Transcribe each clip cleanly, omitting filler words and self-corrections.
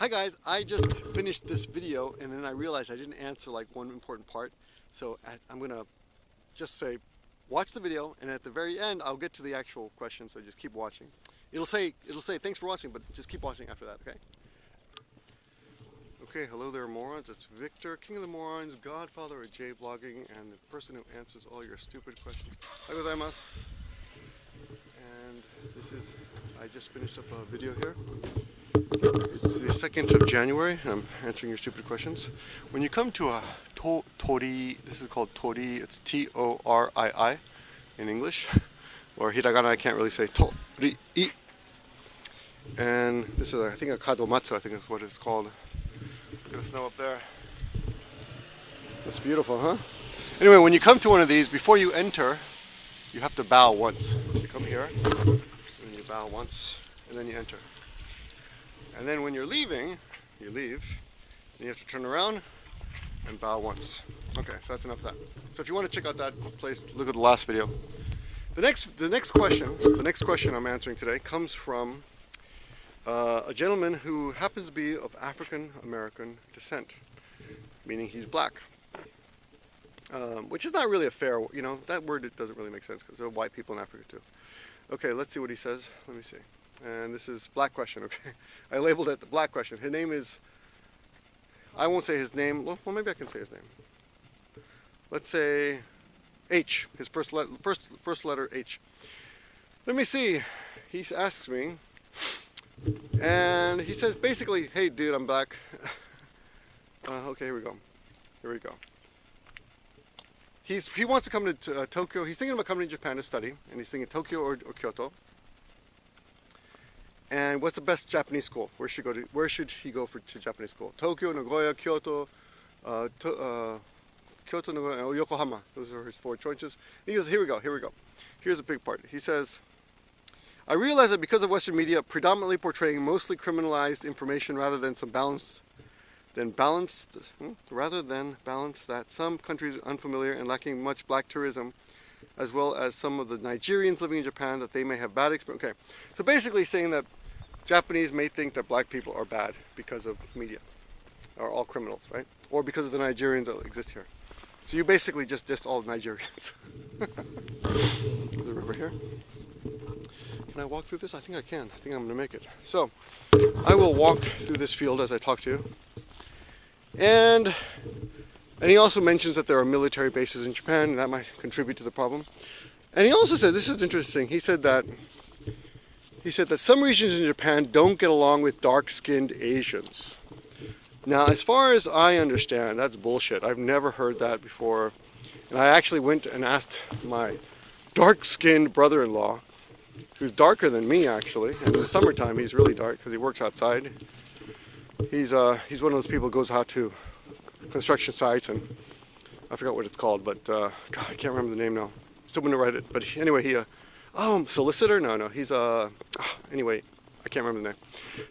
Hi guys, I just finished this video and then I realized I didn't answer like one important part. So I'm gonna just say, watch the video, and at the very end I'll get to the actual question, so just keep watching. It'll say thanks for watching, but just keep watching after that, okay? Okay, hello there morons, it's Victor, King of the Morons, Godfather of J-blogging, and the person who answers all your stupid questions. Hi gozaimasu. And this is, I just finished up a video here. It's the 2nd of January, and I'm answering your stupid questions. When you come to a tori, this is called tori, it's T-O-R-I-I in English, or hiragana I can't really say, tori. And this is, I think, a kadomatsu, I think is what it's called. Look at the snow up there. That's beautiful, huh? Anyway, when you come to one of these, before you enter, you have to bow once. You come here, and you bow once, and then you enter. And then when you're leaving, you leave, and you have to turn around and bow once. Okay, so that's enough of that. So if you want to check out that place, look at the last video. The next question I'm answering today comes from a gentleman who happens to be of African American descent, meaning he's black. Which is not really a fair, you know, that word, it doesn't really make sense because there are white people in Africa too. Okay, let's see what he says. Let me see. And this is black question, okay? I labeled it the black question. His name is, I won't say his name. Well, maybe I can say his name. Let's say H, his first letter H. Let me see. He asks me, and he says basically, hey dude, I'm black. Okay, here we go. Here we go. He wants to come to Tokyo. He's thinking about coming to Japan to study, and he's thinking Tokyo or Kyoto. And what's the best Japanese school? Where should he go to Japanese school? Tokyo, Nagoya, Kyoto, Kyoto, Nagoya, or Yokohama. Those are his 4 choices. He goes, here we go. Here's a big part. He says, I realize that because of Western media predominantly portraying mostly criminalized information rather than balance that some countries unfamiliar and lacking much black tourism, as well as some of the Nigerians living in Japan, that they may have bad experience. Okay, so basically saying that Japanese may think that black people are bad because of media, are all criminals, right? Or because of the Nigerians that exist here. So you basically just dissed all Nigerians. There's a river here. Can I walk through this? I think I can. I think I'm going to make it. So I will walk through this field as I talk to you. And he also mentions that there are military bases in Japan, and that might contribute to the problem. And he also said, this is interesting, he said that some regions in Japan don't get along with dark-skinned Asians. Now, as far as I understand, that's bullshit. I've never heard that before. And I actually went and asked my dark-skinned brother-in-law, who's darker than me, actually. And in the summertime, he's really dark because he works outside. He's one of those people who goes out to construction sites, and I forgot what it's called, but God, I can't remember the name now. Still going to write it, but anyway, solicitor? No, he's anyway, I can't remember the name.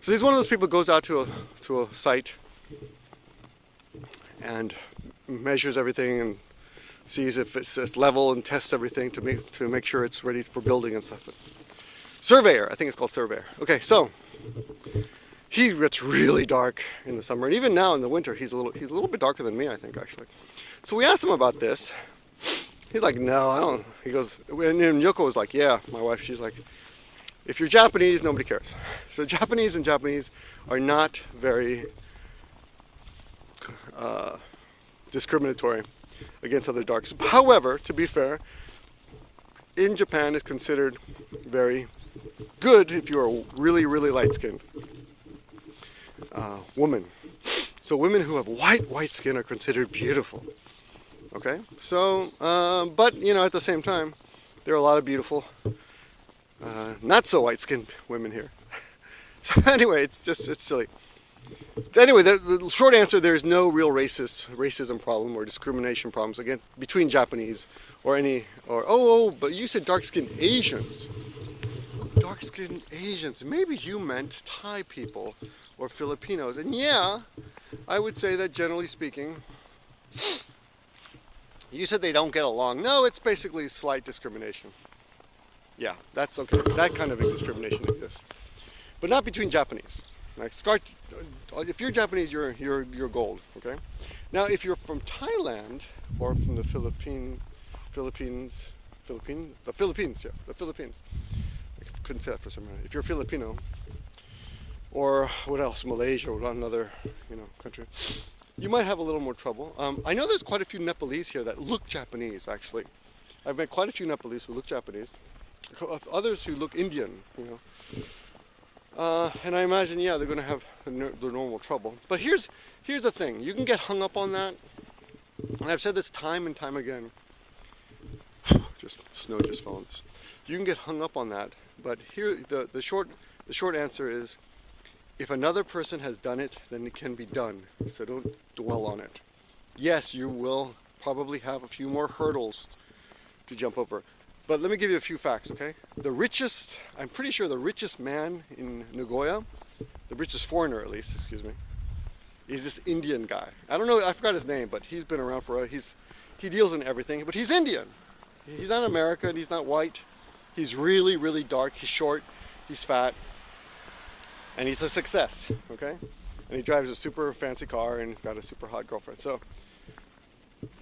So he's one of those people who goes out to a site and measures everything and sees if it's level and tests everything to make sure it's ready for building and stuff. But surveyor, I think it's called surveyor. Okay, so he gets really dark in the summer, and even now in the winter, he's a little bit darker than me, I think, actually. So we asked him about this. He's like, no, I don't. He goes, and Yoko was like, yeah, my wife, she's like, if you're Japanese, nobody cares. So Japanese are not very discriminatory against other darks. However, to be fair, in Japan, it's considered very good if you are really, really light-skinned. Woman. So women who have white skin are considered beautiful. Okay? So, but, you know, at the same time, there are a lot of beautiful, not so white-skinned women here. So anyway, it's silly. Anyway, the short answer, there's no real racism problem or discrimination problems between Japanese but you said dark-skinned Asians. Dark-skinned Asians. Maybe you meant Thai people or Filipinos. And yeah, I would say that generally speaking, you said they don't get along. No, it's basically slight discrimination. Yeah, that's okay. That kind of discrimination exists. But not between Japanese. Like if you're Japanese, you're gold. Okay. Now, if you're from Thailand or from the Philippines, yeah, the Philippines. I couldn't say that for some reason. If you're Filipino, or what else, Malaysia or another, country, you might have a little more trouble. I know there's quite a few Nepalese here that look Japanese. Actually, I've met quite a few Nepalese who look Japanese. Others who look Indian, and I imagine, yeah, they're going to have their normal trouble. But here's the thing: you can get hung up on that, and I've said this time and time again. Snow just fell on this. You can get hung up on that, but here the short answer is: if another person has done it, then it can be done. So don't dwell on it. Yes, you will probably have a few more hurdles to jump over. But let me give you a few facts, okay? I'm pretty sure the richest man in Nagoya, the richest foreigner at least, excuse me, is this Indian guy. I don't know, I forgot his name, but he's been around for, he deals in everything, but he's Indian. He's not American, he's not white. He's really, really dark, he's short, he's fat, and he's a success, okay? And he drives a super fancy car and he's got a super hot girlfriend. So,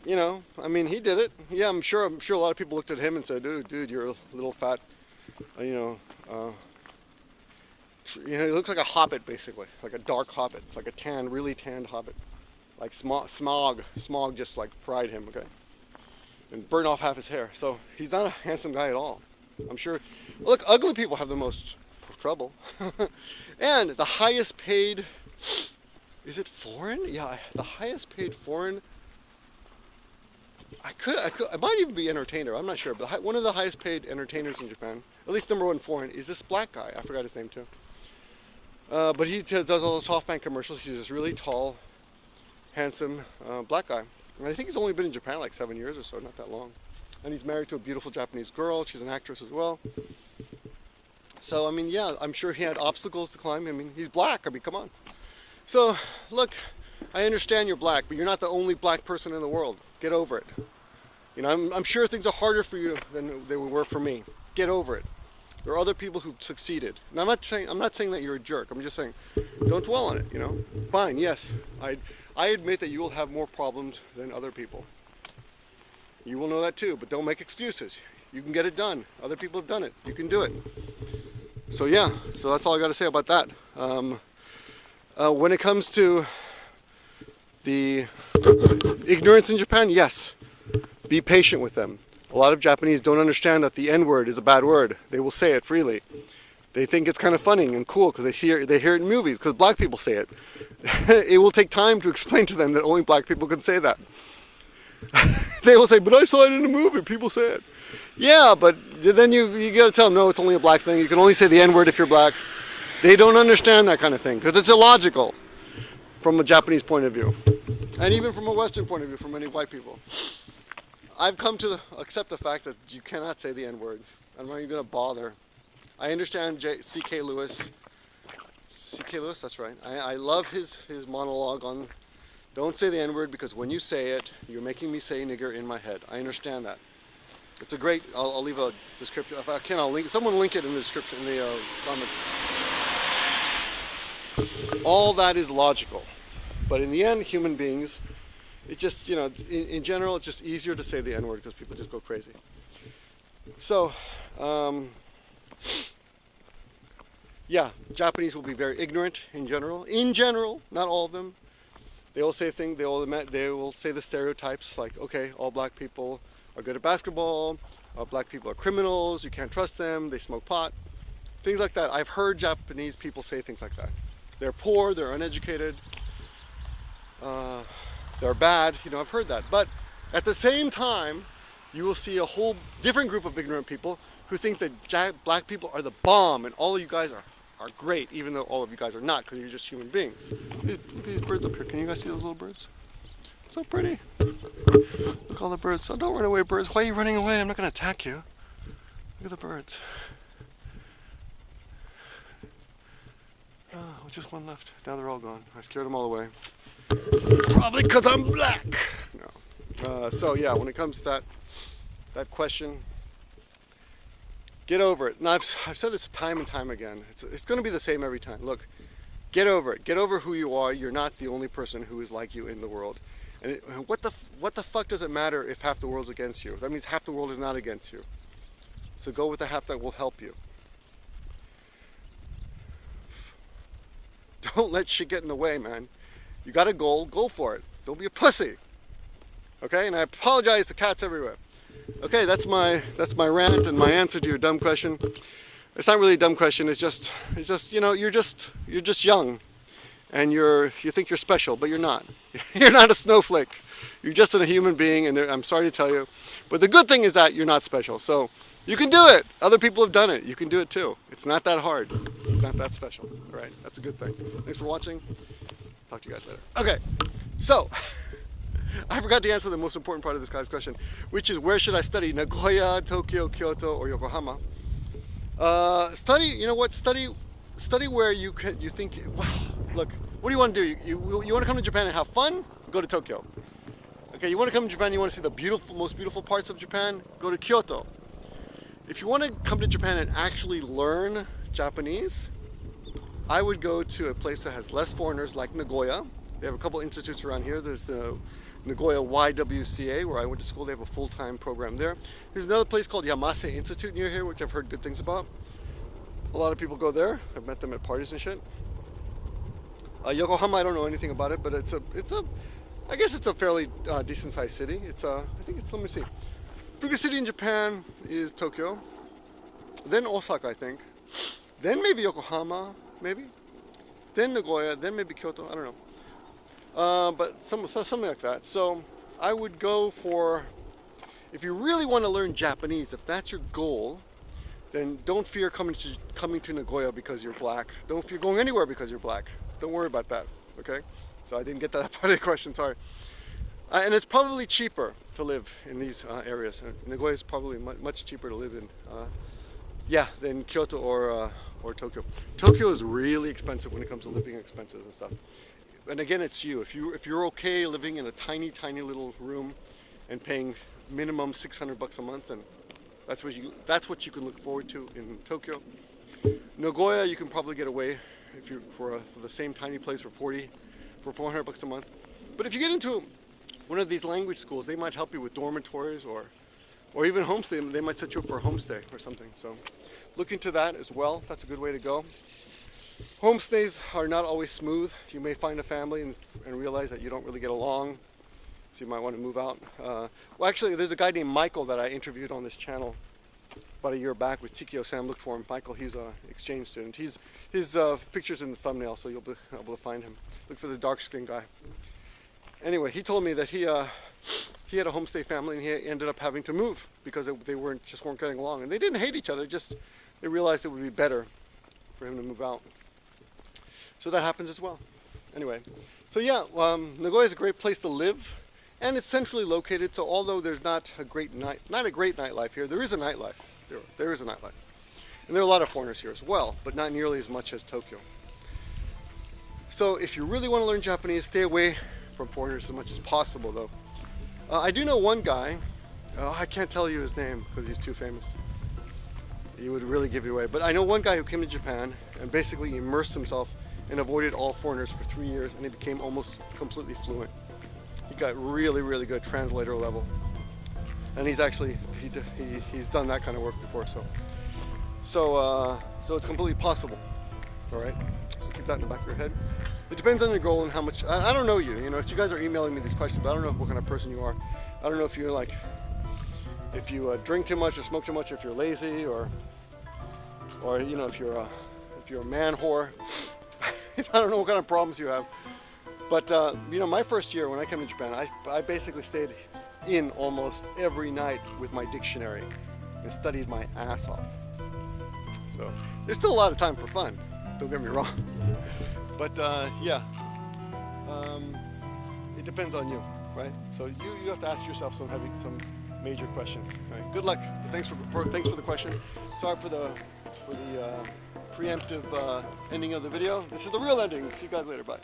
I mean, he did it. Yeah, I'm sure a lot of people looked at him and said, dude, you're a little fat, he looks like a hobbit, basically, like a dark hobbit, like a really tanned hobbit. Like smog just like fried him, okay? And burned off half his hair. So he's not a handsome guy at all. I'm sure, look, ugly people have the most trouble. And the highest paid, is it foreign? Yeah, the highest paid foreign, I might even be entertainer, I'm not sure, but one of the highest paid entertainers in Japan, at least #1 foreign, is this black guy. I forgot his name too. But he does all the SoftBank commercials. He's this really tall, handsome black guy. And I think he's only been in Japan like 7 years or so, not that long. And he's married to a beautiful Japanese girl. She's an actress as well. So, I mean, yeah, I'm sure he had obstacles to climb. I mean, he's black. I mean, come on. So, look, I understand you're black, but you're not the only black person in the world. Get over it. I'm sure things are harder for you than they were for me. Get over it. There are other people who succeeded. And I'm not saying that you're a jerk. I'm just saying, don't dwell on it, Fine, yes. I admit that you will have more problems than other people. You will know that too, but don't make excuses. You can get it done. Other people have done it. You can do it. So yeah, so that's all I got to say about that. When it comes to the ignorance in Japan, yes, be patient with them. A lot of Japanese don't understand that the N-word is a bad word. They will say it freely. They think it's kind of funny and cool because they hear it in movies, because black people say it. It will take time to explain to them that only black people can say that. They will say, but I saw it in a movie, people say it. Yeah, but then you got to tell them, no, it's only a black thing. You can only say the N-word if you're black. They don't understand that kind of thing because it's illogical from a Japanese point of view. And even from a Western point of view, for many white people. I've come to accept the fact that you cannot say the N-word. I'm not even going to bother. I understand C.K. Lewis. C.K. Lewis, that's right. I love his monologue on don't say the N-word because when you say it, you're making me say nigger in my head. I understand that. It's a great, I'll leave a description. If I can, I'll link, someone link it in the description, in the comments. All that is logical. But in the end, human beings, it just, in general, it's just easier to say the N-word because people just go crazy. So, yeah, Japanese will be very ignorant in general. In general, not all of them. They will say things. They will say the stereotypes like, okay, all black people are good at basketball. Black people are criminals. You can't trust them. They smoke pot. Things like that. I've heard Japanese people say things like that. They're poor. They're uneducated. They're bad. I've heard that. But at the same time, you will see a whole different group of ignorant people who think that black people are the bomb and all of you guys are great, even though all of you guys are not, because you're just human beings. Look at these birds up here. Can you guys see those little birds? So pretty. Look at all the birds. Oh, don't run away, birds. Why are you running away? I'm not going to attack you. Look at the birds. Oh, just one left. Now they're all gone. I scared them all away. Probably because I'm black. No. So yeah, when it comes to that question, get over it. And I've said this time and time again. It's going to be the same every time. Look, Get over it. Get over who you are. You're not the only person who is like you in the world. And what the fuck does it matter if half the world's against you? That means half the world is not against you. So go with the half that will help you. Don't let shit get in the way, man. You got a goal, go for it. Don't be a pussy. Okay? And I apologize to cats everywhere. Okay, that's my rant and my answer to your dumb question. It's not really a dumb question. It's just you know, you're just young, and you think you're special, but you're not. You're not a snowflake. You're just a human being, and I'm sorry to tell you. But the good thing is that you're not special. So you can do it. Other people have done it. You can do it too. It's not that hard. It's not that special. All right, that's a good thing. Thanks for watching. Talk to you guys later. Okay, so I forgot to answer the most important part of this guy's question, which is where should I study? Nagoya, Tokyo, Kyoto, or Yokohama? Study. You know what? Study where you think. Wow. Look, what do you want to do? You want to come to Japan and have fun? Go to Tokyo. Okay, you want to come to Japan, you want to see the most beautiful parts of Japan? Go to Kyoto. If you want to come to Japan and actually learn Japanese, I would go to a place that has less foreigners, like Nagoya. They have a couple institutes around here. There's the Nagoya YWCA, where I went to school. They have a full-time program there. There's another place called Yamase Institute near here, which I've heard good things about. A lot of people go there. I've met them at parties and shit. Yokohama, I don't know anything about it, but I guess it's a fairly decent-sized city. Let me see. Biggest city in Japan is Tokyo, then Osaka, I think, then maybe Yokohama, maybe, then Nagoya, then maybe Kyoto, I don't know, but something like that. So I would go for, if you really want to learn Japanese, if that's your goal, then don't fear coming to Nagoya because you're black. Don't fear going anywhere because you're black. Don't worry about that, okay? So I didn't get that part of the question, sorry. And it's probably cheaper to live in these areas. Nagoya is probably much cheaper to live in, than Kyoto or Tokyo. Tokyo is really expensive when it comes to living expenses and stuff. And again, it's you. If you're okay living in a tiny little room and paying minimum $600 a month, then that's what you can look forward to in Tokyo. Nagoya, you can probably get away if you for the same tiny place for $400 a month. But if you get into one of these language schools, they might help you with dormitories or even homestay. They might set you up for a homestay or something. So look into that as well. That's a good way to go. Homestays are not always smooth. You may find a family and realize that you don't really get along, so you might want to move out. Well, actually, there's a guy named Michael that I interviewed on this channel about a year back with Tikio Sam. Look for him. Michael, he's an exchange student. His picture's in the thumbnail, so you'll be able to find him. Look for the dark-skinned guy. Anyway, he told me that he had a homestay family and he ended up having to move because they weren't getting along. And they didn't hate each other, just they realized it would be better for him to move out. So that happens as well. Anyway, so yeah, Nagoya is a great place to live, and it's centrally located. So although there's not a great nightlife here, there is a nightlife. There is a nightlife, and there are a lot of foreigners here as well, but not nearly as much as Tokyo. So if you really want to learn Japanese, stay away from foreigners as much as possible, though. I do know one guy. I can't tell you his name because he's too famous. He would really give you away. But I know one guy who came to Japan and basically immersed himself and avoided all foreigners for 3 years, and he became almost completely fluent. He got really good translator level, and he's actually he's done that kind of work before. So it's completely possible. All right. So keep that in the back of your head. It depends on your goal and how much. I don't know you. You know, if you guys are emailing me these questions, but I don't know what kind of person you are. I don't know if you're like, if you drink too much or smoke too much, if you're lazy, or you know, if you're a man whore. I don't know what kind of problems you have. But you know, my first year when I came to Japan, I basically stayed in almost every night with my dictionary and studied my ass off. So there's still a lot of time for fun. Don't get me wrong. But yeah, it depends on you, right? So you have to ask yourself some major questions. Right? Good luck. Thanks for the question. Sorry for the preemptive ending of the video. This is the real ending. See you guys later. Bye.